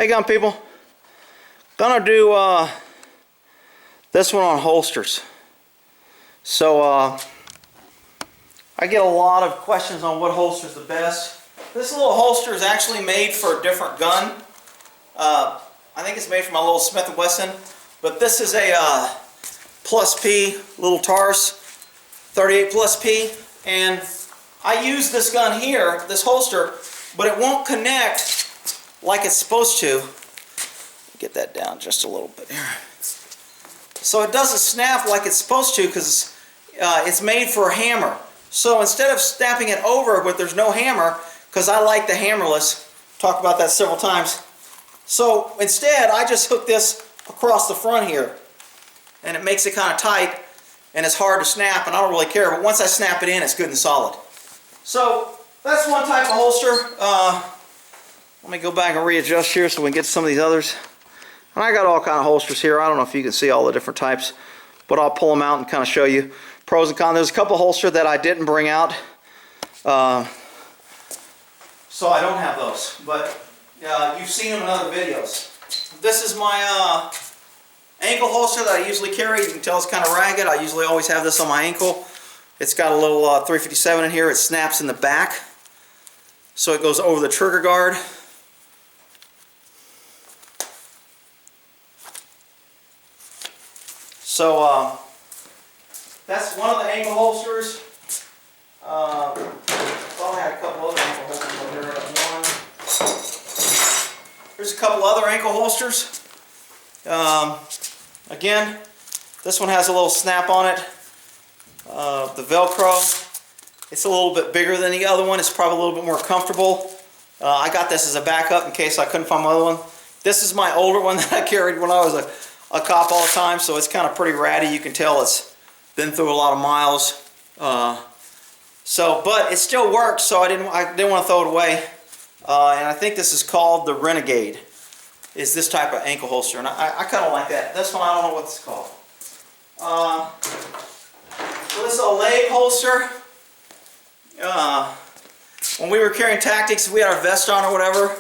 Hey gun people, gonna do this one on holsters. So I get a lot of questions on what holster is the best. This little holster is actually made for a different gun. I think it's made for my little Smith & Wesson, but this is a plus P little Tars 38 plus P, and I use this gun here, this holster, but it won't connect like it's supposed to. Get that down just a little bit here. So it doesn't snap like it's supposed to because it's made for a hammer. So instead of snapping it over but there's no hammer, because I like the hammerless, talked about that several times. So instead I just hook this across the front here, and it makes it kind of tight and it's hard to snap, and I don't really care, but once I snap it in, it's good and solid. So that's one type of holster. Let me go back and readjust here so we can get to some of these others. And I got all kind of holsters here. I don't know if you can see all the different types, but I'll pull them out and kind of show you pros and cons. There's a couple holsters that I didn't bring out, so I don't have those, but you've seen them in other videos. This is my ankle holster that I usually carry. You can tell it's kind of ragged. I usually always have this on my ankle. It's got a little 357 in here. It snaps in the back, so it goes over the trigger guard. So that's one of the ankle holsters. I thought I had a couple other ankle holsters over there. Here's a couple other ankle holsters. Again, this one has a little snap on it. The Velcro, it's a little bit bigger than the other one. It's probably a little bit more comfortable. I got this as a backup in case I couldn't find my other one. This is my older one that I carried when I was a cop all the time, so it's kind of pretty ratty. You can tell it's been through a lot of miles. But it still works, so I didn't want to throw it away. And I think this is called the Renegade, is this type of ankle holster, and I kind of like that. This one, I don't know what it's called. So this is a leg holster. When we were carrying tactics, we had our vest on or whatever.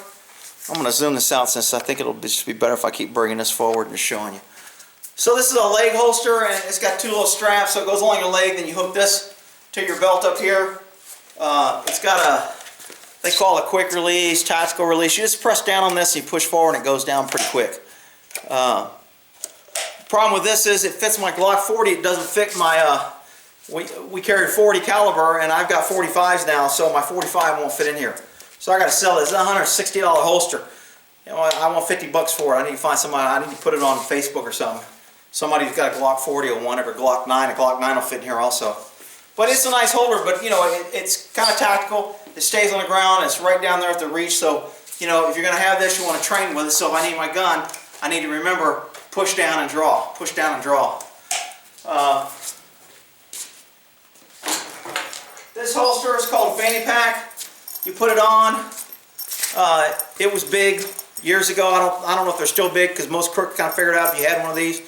I'm going to zoom this out since I think it'll just be better if I keep bringing this forward and showing you. So this is a leg holster, and it's got two little straps, so it goes along your leg. Then you hook this to your belt up here. It's got a, they call it a quick release, tactical release. You just press down on this and you push forward and it goes down pretty quick. Problem with this is it fits my Glock 40. It doesn't fit my, we carried 40 caliber, and I've got 45s now, so my 45 won't fit in here. So I got to sell this. It's a $160 holster. You know, I want 50 bucks for it. I need to find somebody. I need to put it on Facebook or something. Somebody who's got a Glock 40 will want it, or Glock 9. A Glock 9 will fit in here also. But it's a nice holder. But you know, it's kind of tactical. It stays on the ground. It's right down there at the reach. So you know, if you're going to have this, you want to train with it. So if I need my gun, I need to remember push down and draw. Push down and draw. This holster is called a Fanny pack. You put it on. It was big years ago. I don't know if they're still big, because most crooks kind of figured out if you had one of these,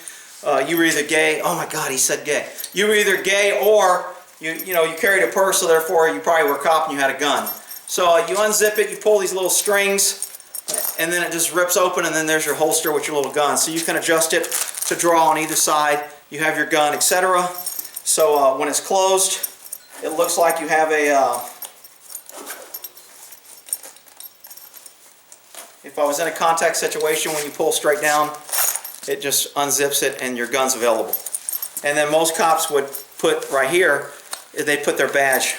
you were either gay. Oh my God, he said gay. You were either gay or you carried a purse, so therefore you probably were a cop and you had a gun. So you unzip it, you pull these little strings, and then it just rips open, and then there's your holster with your little gun. So you can adjust it to draw on either side. You have your gun, etc. So when it's closed, it looks like you have a if I was in a contact situation, when you pull straight down, it just unzips it and your gun's available. And then most cops would put right here, they'd put their badge.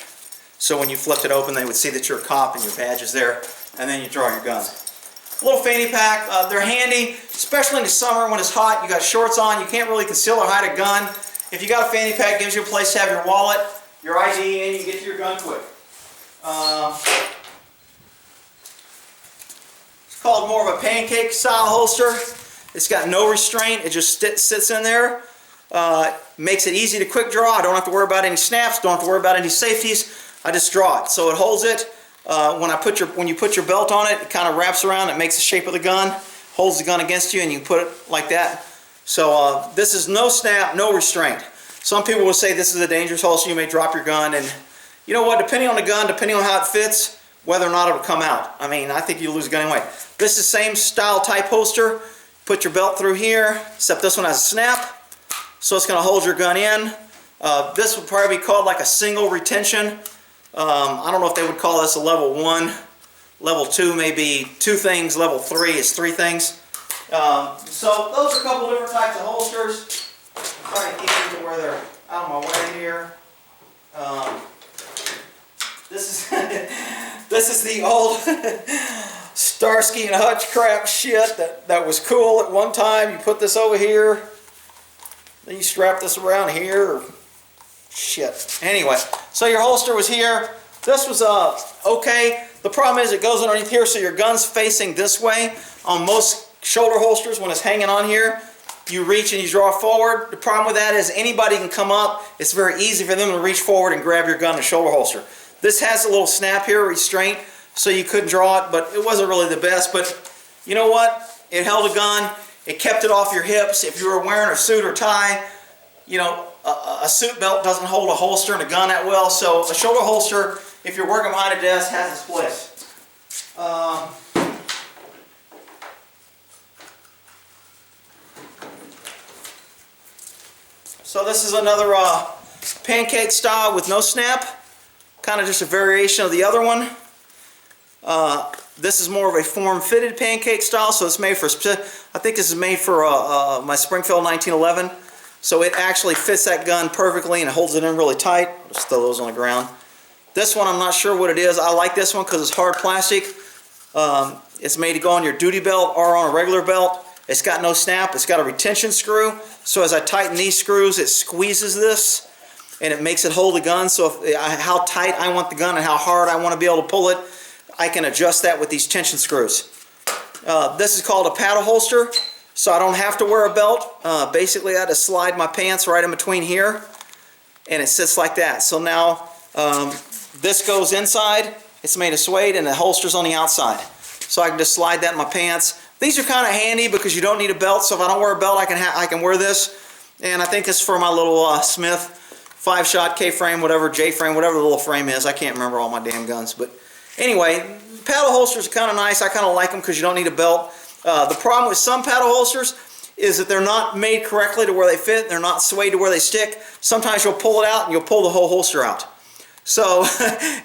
So when you flipped it open, they would see that you're a cop and your badge is there, and then you draw your gun. Little fanny pack, they're handy, especially in the summer when it's hot. You got shorts on, you can't really conceal or hide a gun. If you got a fanny pack, it gives you a place to have your wallet, your ID, and you can get to your gun quick. Called more of a pancake style holster. It's got no restraint. It just sits in there. Makes it easy to quick draw. I don't have to worry about any snaps. Don't have to worry about any safeties. I just draw it. So it holds it. When you put your belt on it, it kind of wraps around. It makes the shape of the gun. Holds the gun against you, and you can put it like that. So this is no snap, no restraint. Some people will say this is a dangerous holster. You may drop your gun, and you know what? Depending on the gun, depending on how it fits, whether or not it would come out. I mean, I think you lose a gun anyway. This is the same style type holster. Put your belt through here, except this one has a snap, so it's going to hold your gun in. This would probably be called like a single retention. I don't know if they would call this a level 1. Level 2 may be 2 things. Level 3 is 3 things. So those are a couple different types of holsters. I'm trying to keep them to where they're out of my way here. This is the old Starsky and Hutch crap shit that was cool at one time. You put this over here, then you strap this around here. Shit. Anyway, so your holster was here. This was okay. The problem is it goes underneath here, so your gun's facing this way. On most shoulder holsters, when it's hanging on here, you reach and you draw forward. The problem with that is anybody can come up. It's very easy for them to reach forward and grab your gun in the shoulder holster. This has a little snap here, restraint, so you couldn't draw it, but it wasn't really the best. But you know what? It held a gun. It kept it off your hips. If you were wearing a suit or tie, you know, a suit belt doesn't hold a holster and a gun that well. So a shoulder holster, if you're working behind a desk, has its place. So this is another pancake style with no snap. Kind of just a variation of the other one. This is more of a form-fitted pancake style, so it's made for, I think this is made for my Springfield 1911. So it actually fits that gun perfectly and it holds it in really tight. Just throw those on the ground. This one, I'm not sure what it is. I like this one because it's hard plastic. It's made to go on your duty belt or on a regular belt. It's got no snap. It's got a retention screw. So as I tighten these screws, it squeezes this and it makes it hold the gun. So if, how tight I want the gun and how hard I want to be able to pull it, I can adjust that with these tension screws. This is called a paddle holster, so I don't have to wear a belt. Basically, I just slide my pants right in between here, and it sits like that. So now this goes inside. It's made of suede, and the holster's on the outside. So I can just slide that in my pants. These are kind of handy because you don't need a belt. So if I don't wear a belt, I can wear this. And I think it's for my little Smith 5-shot K-frame, whatever, J-frame, whatever the little frame is. I can't remember all my damn guns, but anyway, paddle holsters are kind of nice. I kind of like them because you don't need a belt. The problem with some paddle holsters is that they're not made correctly to where they fit. They're not suede to where they stick. Sometimes you'll pull it out and you'll pull the whole holster out. So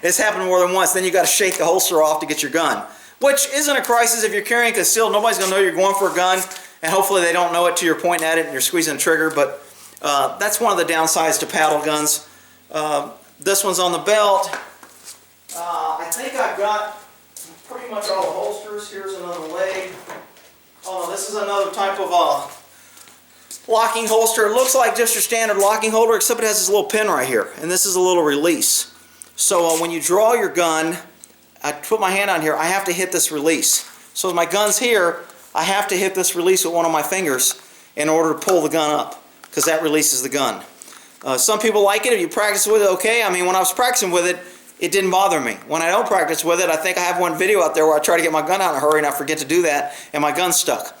it's happened more than once. Then you got to shake the holster off to get your gun, which isn't a crisis if you're carrying concealed. Nobody's going to know you're going for a gun, and hopefully they don't know it till you're pointing at it and you're squeezing the trigger. But that's one of the downsides to paddle guns. This one's on the belt. I think I've got pretty much all the holsters. Here's another leg. Oh, this is another type of locking holster. It looks like just your standard locking holder, except it has this little pin right here, and this is a little release. So when you draw your gun, I put my hand on here, I have to hit this release. So as my gun's here, I have to hit this release with one of my fingers in order to pull the gun up, because that releases the gun. Some people like it. If you practice with it, okay. I mean, when I was practicing with it, it didn't bother me. When I don't practice with it, I think I have one video out there where I try to get my gun out in a hurry and I forget to do that, and my gun's stuck.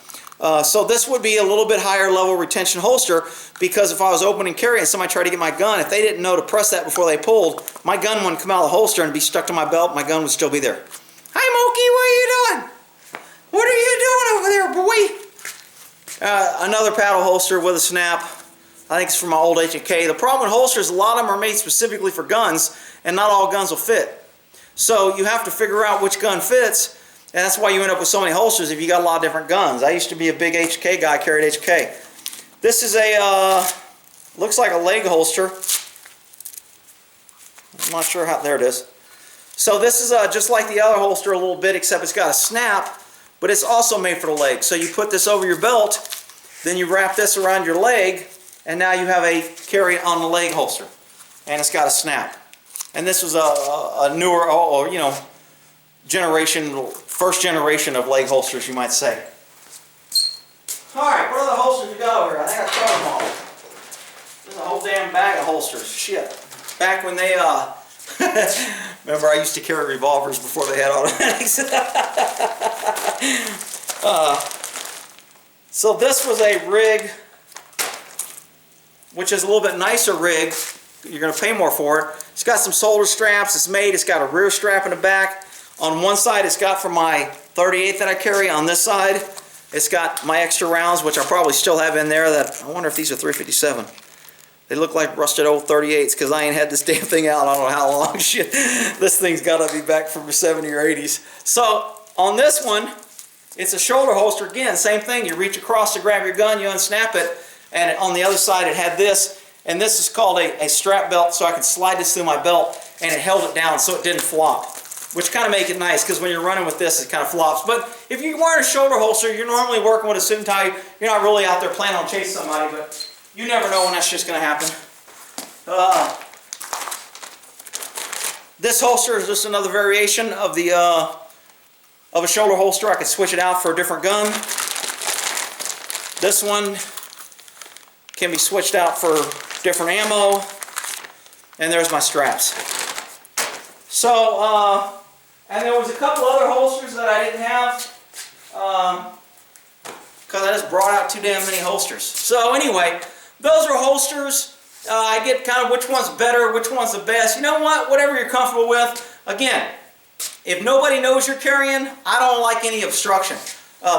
So this would be a little bit higher level retention holster, because if I was open and carry and somebody tried to get my gun, if they didn't know to press that before they pulled, my gun wouldn't come out of the holster and be stuck to my belt. My gun would still be there. Hi, Moki, what are you doing? What are you doing over there, boy? Another paddle holster with a snap. I think it's from my old H&K. The problem with holsters, a lot of them are made specifically for guns, and not all guns will fit. So you have to figure out which gun fits, and that's why you end up with so many holsters if you got a lot of different guns. I used to be a big H&K guy, carried H&K. This is a, looks like a leg holster. I'm not sure how, there it is. So this is just like the other holster a little bit, except it's got a snap, but it's also made for the leg. So you put this over your belt, then you wrap this around your leg, and now you have a carry on the leg holster, and it's got a snap. And this was a newer, or you know, first generation of leg holsters, you might say. All right, what other holsters we got over here? I think I covered them all. There's a whole damn bag of holsters. Shit. Back when they, remember I used to carry revolvers before they had automatics. So this was a rig, which is a little bit nicer rig. You're going to pay more for it. It's got some shoulder straps. It's got a rear strap in the back. On one side, it's got for my 38 that I carry. On this side, it's got my extra rounds, which I probably still have in there. That I wonder if these are 357. They look like rusted old 38s because I ain't had this damn thing out I don't know how long. Shit, this thing's got to be back from the 70s or 80s. So on this one, it's a shoulder holster. Again, same thing. You reach across to grab your gun, you unsnap it, and on the other side it had this, and this is called a strap belt, so I could slide this through my belt, and it held it down so it didn't flop, which kind of make it nice because when you're running with this, it kind of flops. But if you're wearing a shoulder holster, you're normally working with a suit and tie. You're not really out there planning on chasing somebody, but you never know when that's just going to happen. This holster is just another variation of the of a shoulder holster. I could switch it out for a different gun. This one can be switched out for different ammo. And there's my straps. So, and there was a couple other holsters that I didn't have because I just brought out too damn many holsters. So anyway, those are holsters. I get kind of which one's better, which one's the best. You know what? Whatever you're comfortable with. Again, if nobody knows you're carrying, I don't like any obstruction.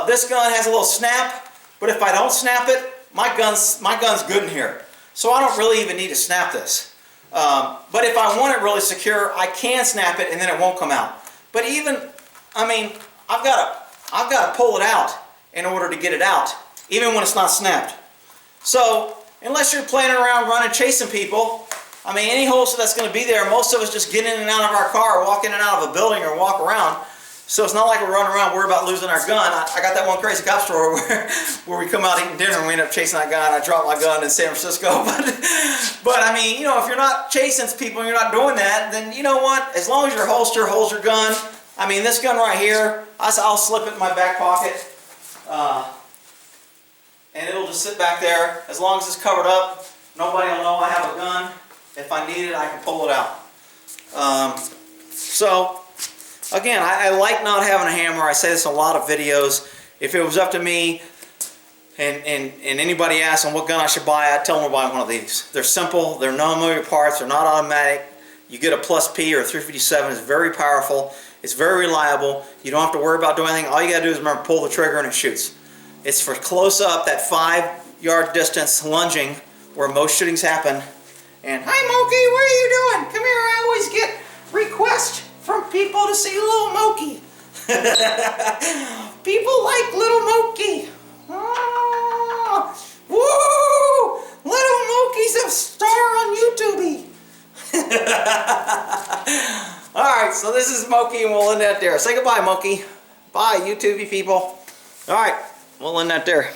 This gun has a little snap, but if I don't snap it, my gun's good in here. So I don't really even need to snap this. But if I want it really secure, I can snap it and then it won't come out. But even, I mean, I've got to pull it out in order to get it out, even when it's not snapped. So unless you're playing around running, chasing people, I mean, any holster that's going to be there, most of us just get in and out of our car, walk in and out of a building or walk around. So it's not like we're running around worried about losing our gun. I got that one crazy cop story where we come out eating dinner and we end up chasing that guy and I dropped my gun in San Francisco. But I mean, you know, if you're not chasing people and you're not doing that, then you know what? As long as your holster holds your gun, I mean, this gun right here, I'll slip it in my back pocket. And it'll just sit back there. As long as it's covered up, nobody will know I have a gun. If I need it, I can pull it out. So, again, I like not having a hammer. I say this in a lot of videos. If it was up to me and anybody asks them what gun I should buy, I'd tell them to buy one of these. They're simple. They're non-moving parts. They're not automatic. You get a Plus P or a 357. It's very powerful. It's very reliable. You don't have to worry about doing anything. All you got to do is remember pull the trigger and it shoots. It's for close up, that 5-yard distance lunging where most shootings happen. And, hi Moki, what are you doing? Come here, I always get requests from people to see little Moki. People like little Moki. Oh, woo! Little Moki's a star on YouTube. Alright, so this is Moki and we'll end that there. Say goodbye, Moki. Bye, YouTube people. Alright, we'll end that there.